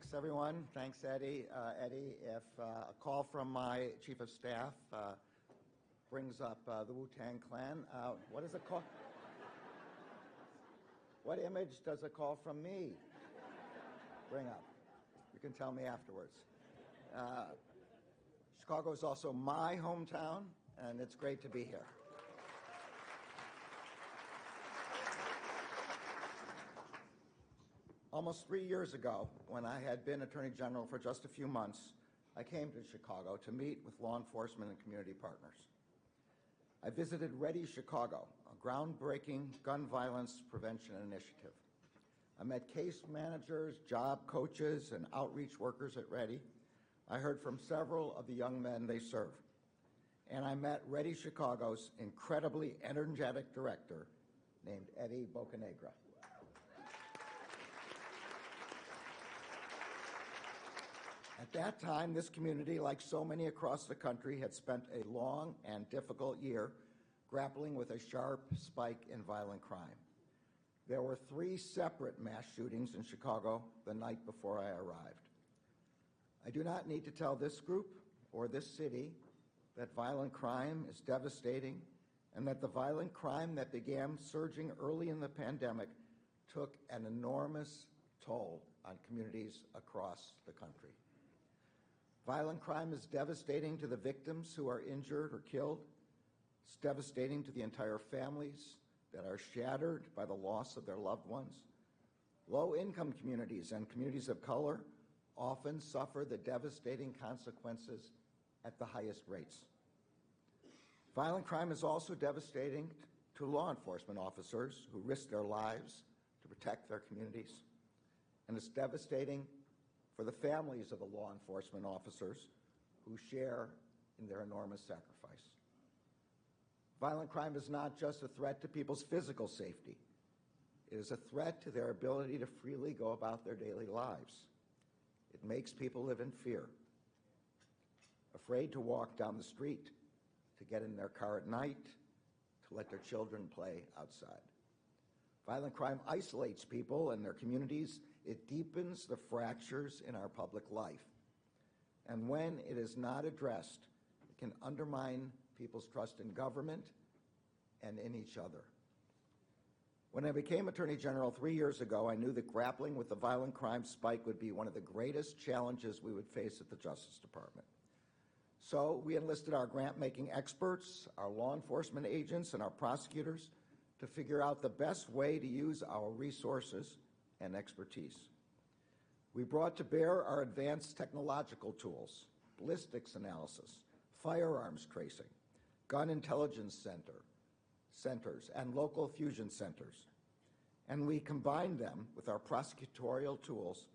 Thanks, everyone. Thanks, Eddie. Eddie, if a call from my chief of staff brings up the Wu-Tang Clan, what is a call? What image does a call from me bring up? You can tell me afterwards. Chicago is also my hometown, and it's great to be here. Almost 3 years ago, when I had been Attorney General for just a few months, I came to Chicago to meet with law enforcement and community partners. I visited Ready Chicago, a groundbreaking gun violence prevention initiative. I met case managers, job coaches, and outreach workers at Ready. I heard from several of the young men they serve. And I met Ready Chicago's incredibly energetic director named Eddie Bocanegra. At that time, this community, like so many across the country, had spent a long and difficult year grappling with a sharp spike in violent crime. There were 3 separate mass shootings in Chicago the night before I arrived. I do not need to tell this group or this city that violent crime is devastating and that the violent crime that began surging early in the pandemic took an enormous toll on communities across the country. Violent crime is devastating to the victims who are injured or killed. It's devastating to the entire families that are shattered by the loss of their loved ones. Low-income communities and communities of color often suffer the devastating consequences at the highest rates. Violent crime is also devastating to law enforcement officers who risk their lives to protect their communities. And it's devastating for the families of the law enforcement officers who share in their enormous sacrifice. Violent crime is not just a threat to people's physical safety. It is a threat to their ability to freely go about their daily lives. It makes people live in fear, afraid to walk down the street, to get in their car at night, to let their children play outside. Violent crime isolates people and their communities. It deepens the fractures in our public life. And when it is not addressed, it can undermine people's trust in government and in each other. When I became Attorney General 3 years ago, I knew that grappling with the violent crime spike would be one of the greatest challenges we would face at the Justice Department. So we enlisted our grant-making experts, our law enforcement agents, and our prosecutors to figure out the best way to use our resources and expertise. We brought to bear our advanced technological tools, ballistics analysis, firearms tracing, gun intelligence centers, and local fusion centers. And we combined them with our prosecutorial tools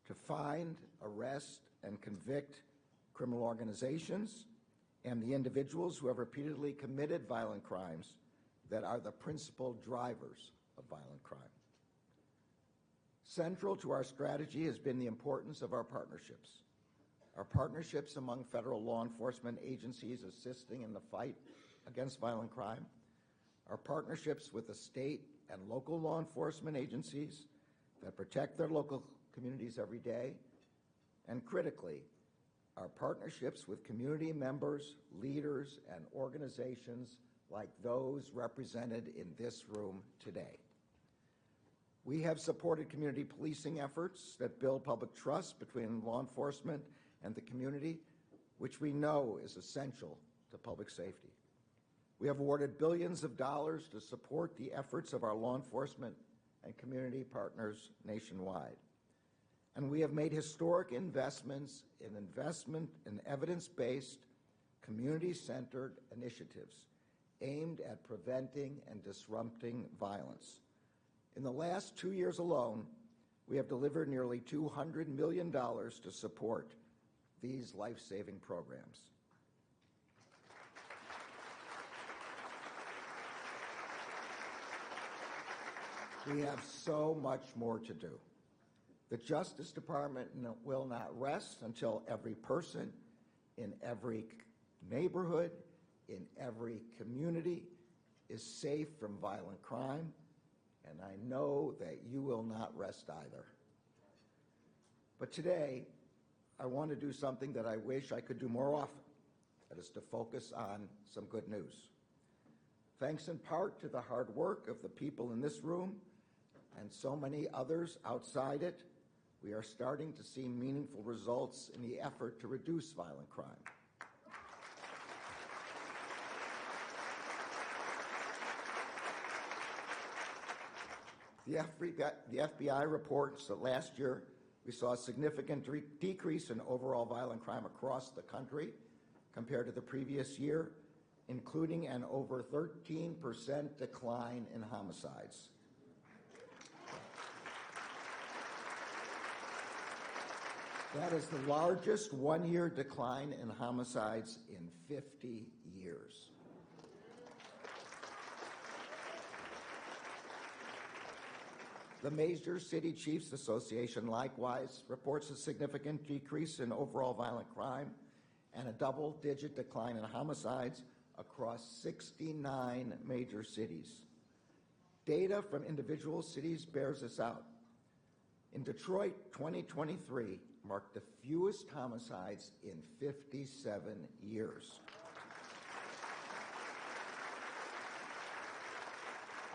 to find, arrest, and convict criminal organizations and the individuals who have repeatedly committed violent crimes that are the principal drivers of violent crime. Central to our strategy has been the importance of our partnerships. Our partnerships among federal law enforcement agencies assisting in the fight against violent crime, our partnerships with the state and local law enforcement agencies that protect their local communities every day, and critically, our partnerships with community members, leaders, and organizations like those represented in this room today. We have supported community policing efforts that build public trust between law enforcement and the community, which we know is essential to public safety. We have awarded billions of dollars to support the efforts of our law enforcement and community partners nationwide. And we have made historic investments in evidence-based, community-centered initiatives aimed at preventing and disrupting violence. In the last 2 years alone, we have delivered nearly $200 million to support these life-saving programs. We have so much more to do. The Justice Department will not rest until every person in every neighborhood, in every community is safe from violent crime, and I know that you will not rest either. But today, I want to do something that I wish I could do more often. That is to focus on some good news. Thanks in part to the hard work of the people in this room and so many others outside it, we are starting to see meaningful results in the effort to reduce violent crime. The FBI reports that last year we saw a significant decrease in overall violent crime across the country compared to the previous year, including an over 13% decline in homicides. That is the largest one-year decline in homicides in 50 years. The Major City Chiefs Association likewise reports a significant decrease in overall violent crime and a double-digit decline in homicides across 69 major cities. Data from individual cities bears this out. In Detroit, 2023 marked the fewest homicides in 57 years.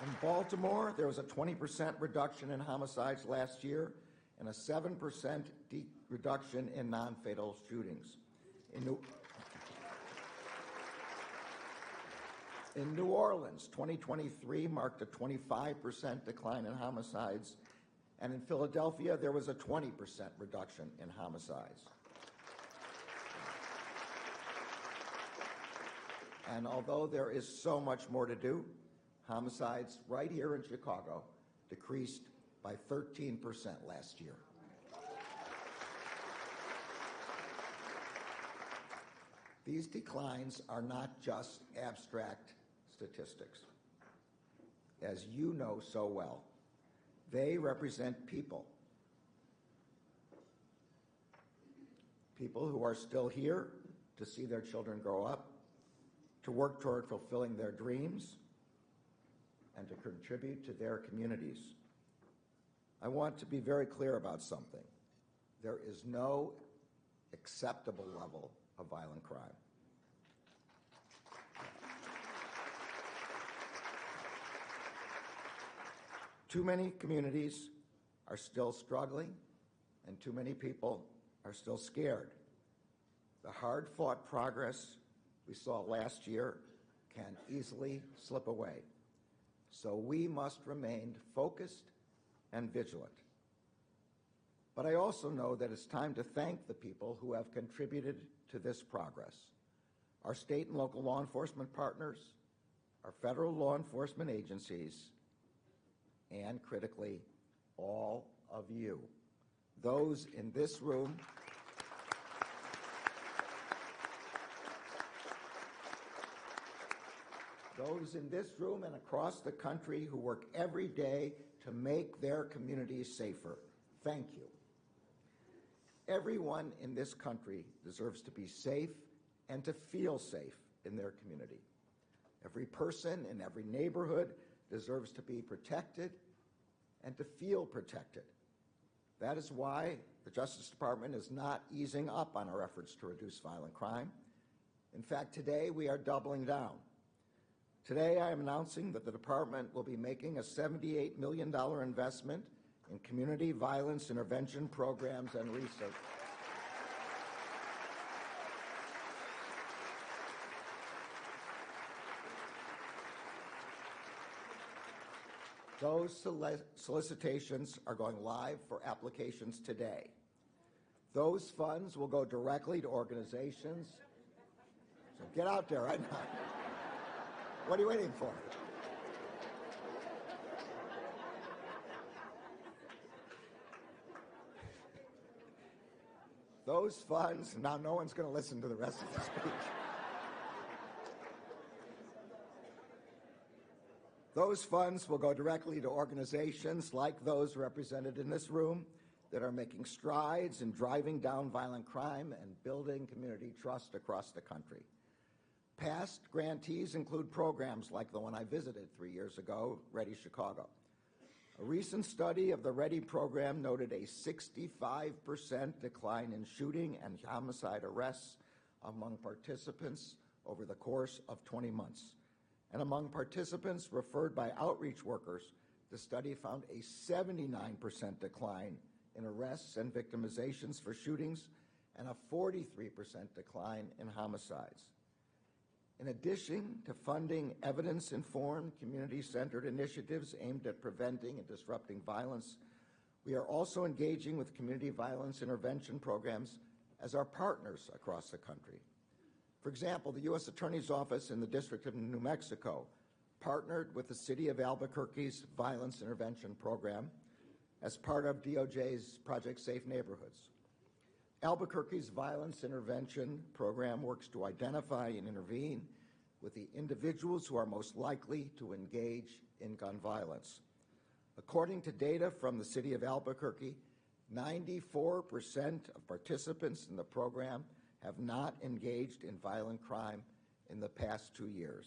In Baltimore, there was a 20% reduction in homicides last year and a 7% reduction in non-fatal shootings. In New Orleans, 2023 marked a 25% decline in homicides, and in Philadelphia, there was a 20% reduction in homicides. And although there is so much more to do, homicides right here in Chicago decreased by 13% last year. These declines are not just abstract statistics. As you know so well, they represent people. People who are still here to see their children grow up, to work toward fulfilling their dreams, and to contribute to their communities. I want to be very clear about something. There is no acceptable level of violent crime. Too many communities are still struggling, and too many people are still scared. The hard-fought progress we saw last year can easily slip away. So we must remain focused and vigilant. But I also know that it's time to thank the people who have contributed to this progress. Our state and local law enforcement partners, our federal law enforcement agencies, and critically, all of you. Those in this room and across the country who work every day to make their communities safer. Thank you. Everyone in this country deserves to be safe and to feel safe in their community. Every person in every neighborhood deserves to be protected and to feel protected. That is why the Justice Department is not easing up on our efforts to reduce violent crime. In fact, today we are doubling down. Today I am announcing that the department will be making a $78 million investment in community violence intervention programs and research. Those solicitations are going live for applications today. Those funds will go directly to organizations. So get out there right now. What are you waiting for? Those funds, now no one's going to listen to the rest of the speech. Those funds will go directly to organizations like those represented in this room that are making strides in driving down violent crime and building community trust across the country. Past grantees include programs like the one I visited 3 years ago, Ready Chicago. A recent study of the READY program noted a 65% decline in shooting and homicide arrests among participants over the course of 20 months. And among participants referred by outreach workers, the study found a 79% decline in arrests and victimizations for shootings and a 43% decline in homicides. In addition to funding evidence-informed, community-centered initiatives aimed at preventing and disrupting violence, we are also engaging with community violence intervention programs as our partners across the country. For example, the U.S. Attorney's Office in the District of New Mexico partnered with the City of Albuquerque's Violence Intervention Program as part of DOJ's Project Safe Neighborhoods. Albuquerque's Violence Intervention Program works to identify and intervene with the individuals who are most likely to engage in gun violence. According to data from the City of Albuquerque, 94% of participants in the program have not engaged in violent crime in the past 2 years.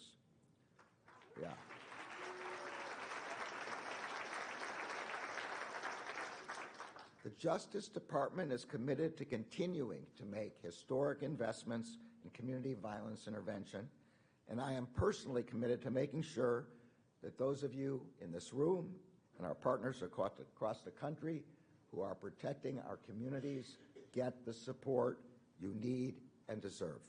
Yeah. The Justice Department is committed to continuing to make historic investments in community violence intervention, and I am personally committed to making sure that those of you in this room and our partners across the country who are protecting our communities get the support you need and deserve.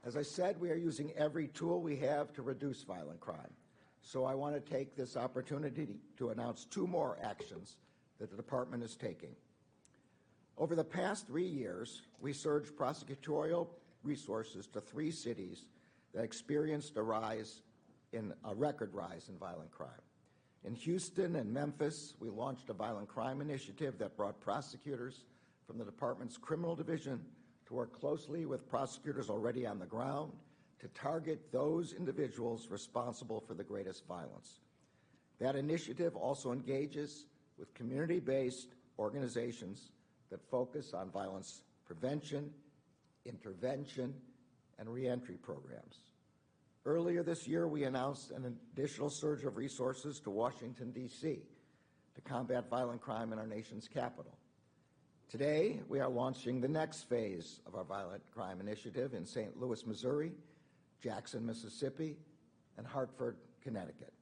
As I said, we are using every tool we have to reduce violent crime. So I want to take this opportunity to announce 2 more actions that the department is taking. Over the past 3 years, we surged prosecutorial resources to 3 cities that experienced a record rise in violent crime. In Houston and Memphis, we launched a violent crime initiative that brought prosecutors from the department's criminal division to work closely with prosecutors already on the ground to target those individuals responsible for the greatest violence. That initiative also engages with community-based organizations that focus on violence prevention, intervention, and reentry programs. Earlier this year, we announced an additional surge of resources to Washington, D.C. to combat violent crime in our nation's capital. Today, we are launching the next phase of our violent crime initiative in St. Louis, Missouri, Jackson, Mississippi, and Hartford, Connecticut.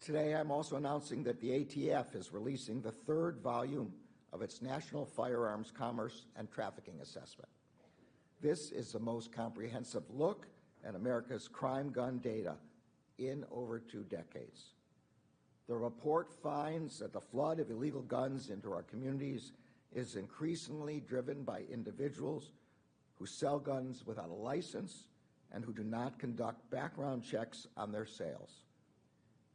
Today, I'm also announcing that the ATF is releasing the 3rd volume of its National Firearms Commerce and Trafficking Assessment. This is the most comprehensive look at America's crime gun data in over 2 decades. The report finds that the flood of illegal guns into our communities is increasingly driven by individuals who sell guns without a license and who do not conduct background checks on their sales.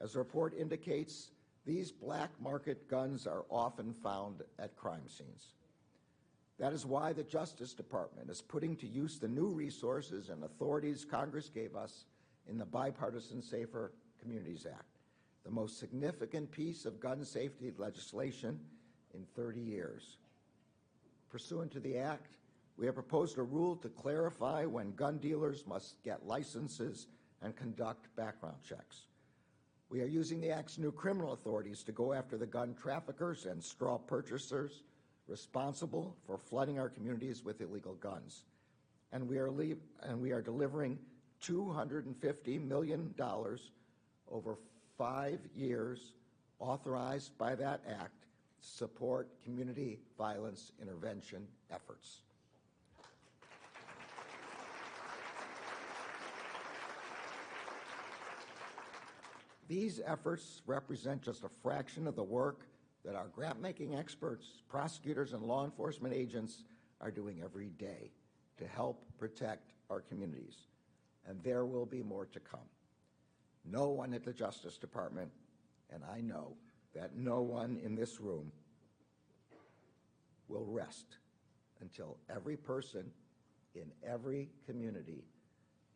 As the report indicates, these black market guns are often found at crime scenes. That is why the Justice Department is putting to use the new resources and authorities Congress gave us in the Bipartisan Safer Communities Act, the most significant piece of gun safety legislation in 30 years. Pursuant to the act, we have proposed a rule to clarify when gun dealers must get licenses and conduct background checks. We are using the act's new criminal authorities to go after the gun traffickers and straw purchasers responsible for flooding our communities with illegal guns. And we are delivering $250 million over 5 years authorized by that act to support community violence intervention efforts. These efforts represent just a fraction of the work that our grant-making experts, prosecutors, and law enforcement agents are doing every day to help protect our communities. And there will be more to come. No one at the Justice Department, and I know that no one in this room, will rest until every person in every community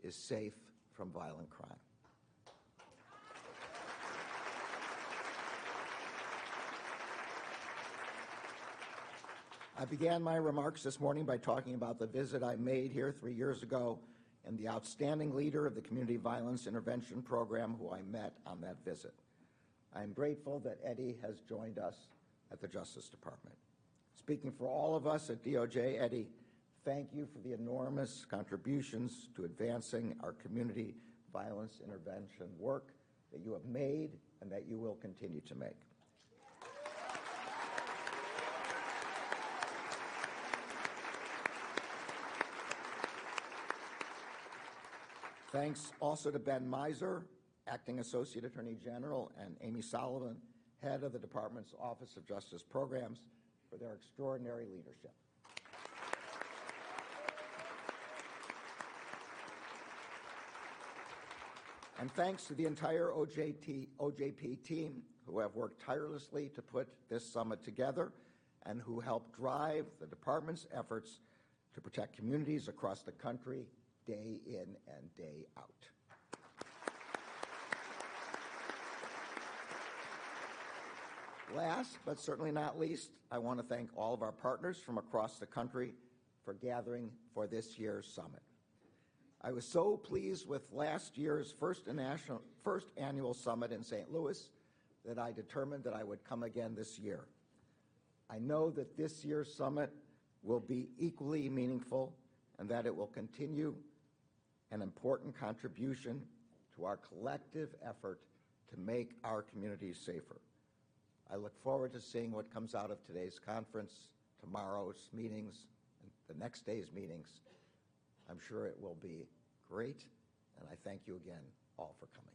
is safe from violent crime. I began my remarks this morning by talking about the visit I made here 3 years ago and the outstanding leader of the Community Violence Intervention Program who I met on that visit. I am grateful that Eddie has joined us at the Justice Department. Speaking for all of us at DOJ, Eddie, thank you for the enormous contributions to advancing our community violence intervention work that you have made and that you will continue to make. Thanks also to Ben Miser, Acting Associate Attorney General, and Amy Sullivan, Head of the Department's Office of Justice Programs, for their extraordinary leadership. And thanks to the entire OJP team who have worked tirelessly to put this summit together and who helped drive the department's efforts to protect communities across the country day in and day out. Last, but certainly not least, I want to thank all of our partners from across the country for gathering for this year's summit. I was so pleased with last year's first annual summit in St. Louis that I determined that I would come again this year. I know that this year's summit will be equally meaningful and that it will continue an important contribution to our collective effort to make our communities safer. I look forward to seeing what comes out of today's conference, tomorrow's meetings, and the next day's meetings. I'm sure it will be great, and I thank you again all for coming.